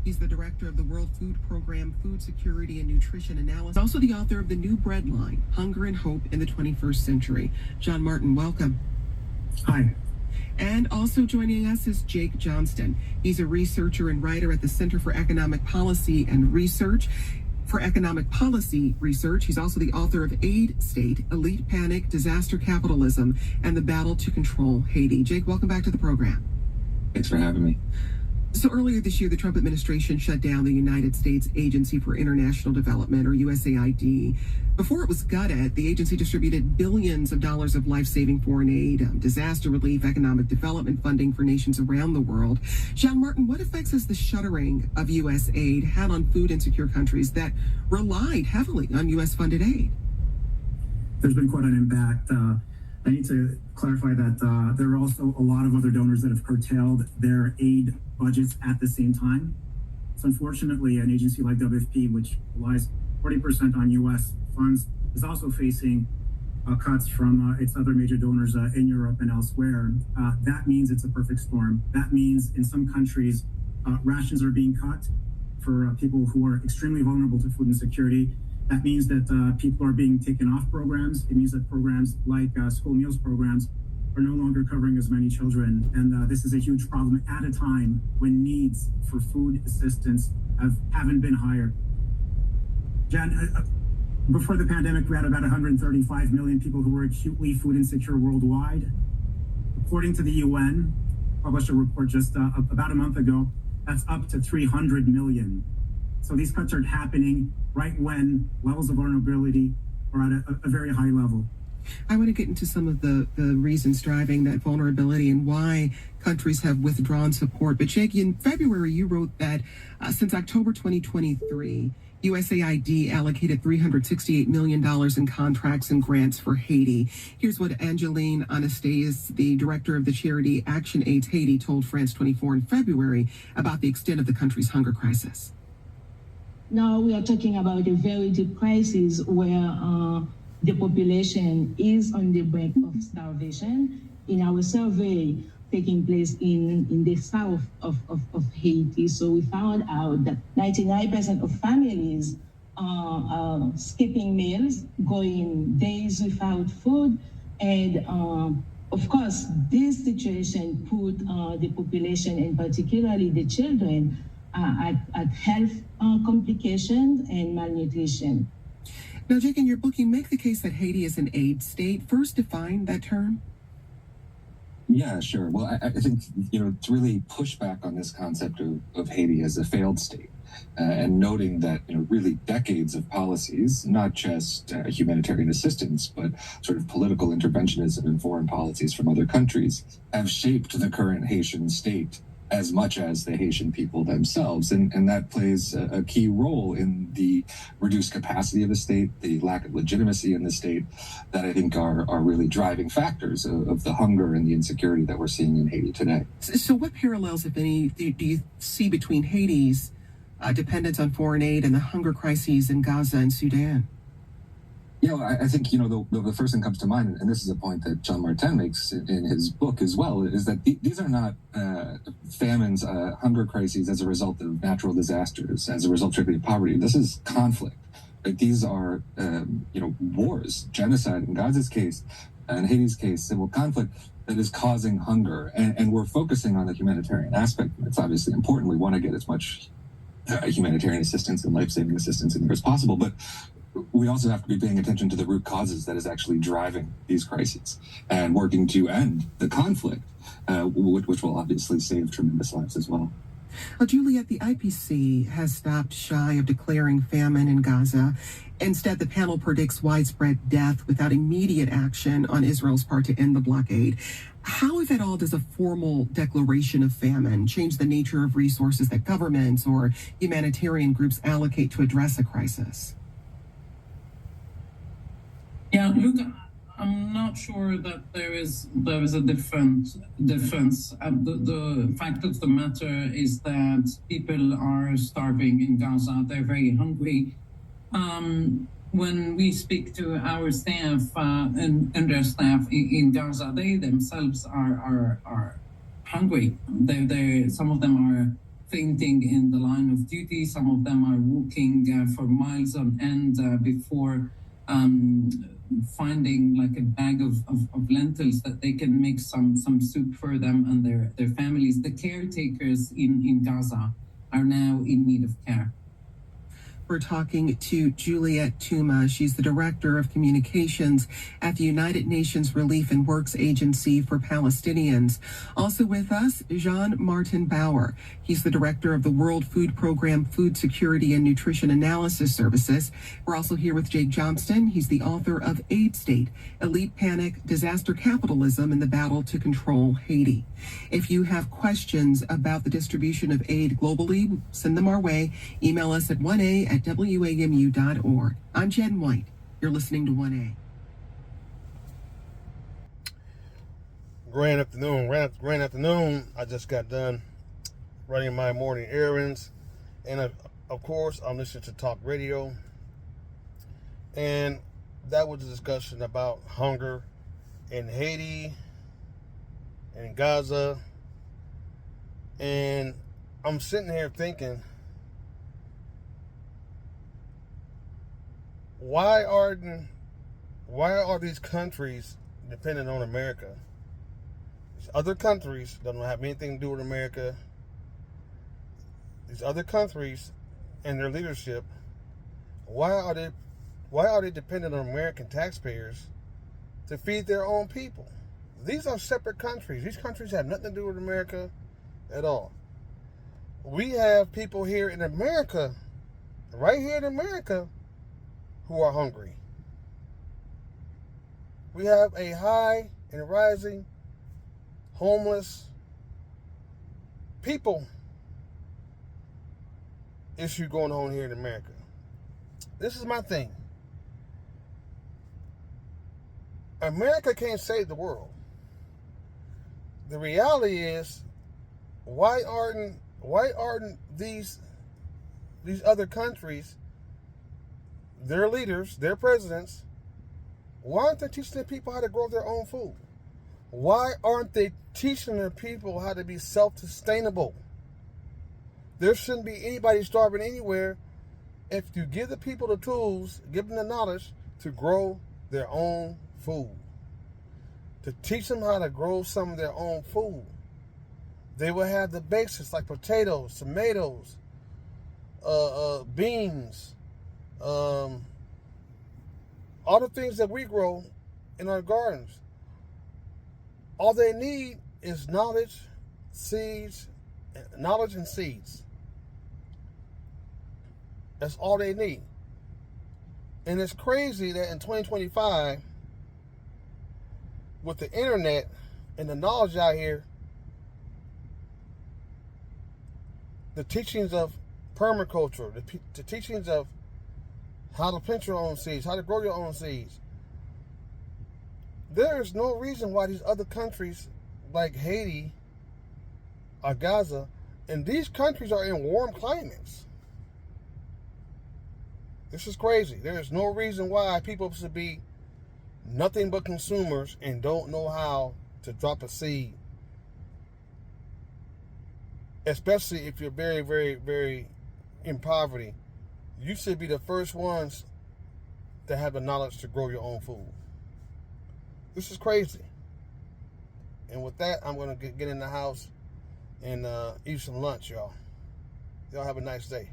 He's the director of the World Food Program, Food Security and Nutrition Analysis. Also the author of the new bread line, Hunger and Hope in the 21st Century. John Martin, welcome. Hi. And also joining us is Jake Johnston. He's a researcher and writer at the Center for Economic Policy and Research. He's also the author of Aid State, Elite Panic, Disaster Capitalism, and the Battle to Control Haiti. Jake, welcome back to the program. Thanks for having me. So earlier this year, the Trump administration shut down the United States Agency for International Development, or USAID. Before it was gutted, the agency distributed billions of dollars of life-saving foreign aid, disaster relief, economic development funding for nations around the world. John Martin, what effects has the shuttering of U.S. aid had on food insecure countries that relied heavily on U.S.-funded aid? There's been quite an impact. I need to clarify that there are also a lot of other donors that have curtailed their aid budgets at the same time. So unfortunately, an agency like WFP, which relies 40% on U.S. funds, is also facing cuts from its other major donors in Europe and elsewhere. That means it's a perfect storm. That means in some countries, rations are being cut for people who are extremely vulnerable to food insecurity. That means that people are being taken off programs. It means that programs like school meals programs are no longer covering as many children. And this is a huge problem at a time when needs for food assistance haven't been higher. Jen, before the pandemic, we had about 135 million people who were acutely food insecure worldwide. According to the UN, published a report just about a month ago, that's up to 300 million. So these cuts are happening right when levels of vulnerability are at a very high level. I want to get into some of the reasons driving that vulnerability and why countries have withdrawn support. But Jake, in February, you wrote that since October 2023, USAID allocated $368 million in contracts and grants for Haiti. Here's what Angeline Anastase, the director of the charity Action AIDS Haiti, told France 24 in February about the extent of the country's hunger crisis. Now we are talking about a very deep crisis where the population is on the brink of starvation. In our survey taking place in the south of Haiti, so we found out that 99% of families are skipping meals, going days without food, and of course, this situation put the population, and particularly the children, at health complications and malnutrition. Now, Jake, in your book, you make the case that Haiti is an aid state. First, define that term. Yeah, sure. Well, I think, to really push back on this concept of Haiti as a failed state and noting that, really decades of policies, not just humanitarian assistance, but sort of political interventionism and foreign policies from other countries have shaped the current Haitian state as much as the Haitian people themselves. And that plays a key role in the reduced capacity of the state, the lack of legitimacy in the state that I think are really driving factors of the hunger and the insecurity that we're seeing in Haiti today. So what parallels, if any, do you see between Haiti's dependence on foreign aid and the hunger crises in Gaza and Sudan? I think, the first thing comes to mind, and this is a point that John Martin makes in his book as well, is that these are not famines, hunger crises as a result of natural disasters, as a result strictly of poverty. This is conflict. Right? These are, wars, genocide in Gaza's case, in Haiti's case, civil conflict that is causing hunger. And we're focusing on the humanitarian aspect. It's obviously important. We want to get as much humanitarian assistance and life-saving assistance in there as possible. But we also have to be paying attention to the root causes that is actually driving these crises and working to end the conflict, which will obviously save tremendous lives as well. Well, Juliet, the IPC has stopped shy of declaring famine in Gaza. Instead, the panel predicts widespread death without immediate action on Israel's part to end the blockade. How, if at all, does a formal declaration of famine change the nature of resources that governments or humanitarian groups allocate to address a crisis? Yeah, look, I'm not sure that there is a difference. The fact of the matter is that people are starving in Gaza. They're very hungry. When we speak to our staff and their staff in Gaza, they themselves are hungry. Some of them are fainting in the line of duty. Some of them are walking for miles on end before finding like a bag of lentils that they can make some soup for them and their families. The caretakers in Gaza are now in need of care. We're talking to Juliet Tuma. She's the Director of Communications at the United Nations Relief and Works Agency for Palestinians. Also with us, Jean-Martin Bauer. He's the Director of the World Food Program Food Security and Nutrition Analysis Services. We're also here with Jake Johnston. He's the author of Aid State, Elite Panic, Disaster Capitalism, and the Battle to Control Haiti. If you have questions about the distribution of aid globally, send them our way. Email us at 1a@wamu.org. I'm Jen White. You're listening to 1A. Grand afternoon. I just got done running my morning errands. And of course, I'm listening to talk radio. And that was a discussion about hunger in Haiti and Gaza. And I'm sitting here thinking, why are these countries dependent on America? These other countries that don't have anything to do with America. These other countries and their leadership, why are they dependent on American taxpayers to feed their own people? These are separate countries. These countries have nothing to do with America at all. We have people here in America, right here in America, who are hungry. We have a high and rising homeless people issue going on here in America. This is my thing. America can't save the world. The reality is, why aren't these other countries, their leaders, their presidents, why aren't they teaching their people how to grow their own food? Why aren't they teaching their people how to be self-sustainable? There shouldn't be anybody starving anywhere if you give the people the tools, give them the knowledge to grow their own food. To teach them how to grow some of their own food. They will have the basics like potatoes, tomatoes, beans, all the things that we grow in our gardens. All they need is knowledge and seeds. That's all they need. And it's crazy that in 2025, with the internet and the knowledge out here, the teachings of permaculture, the teachings of how to plant your own seeds, how to grow your own seeds. There is no reason why these other countries like Haiti or Gaza, and these countries are in warm climates. This is crazy. There is no reason why people should be nothing but consumers and don't know how to drop a seed. Especially if you're very, very, very in poverty. You should be the first ones to have the knowledge to grow your own food. This is crazy. And with that, I'm going to get in the house and eat some lunch, y'all. Y'all have a nice day.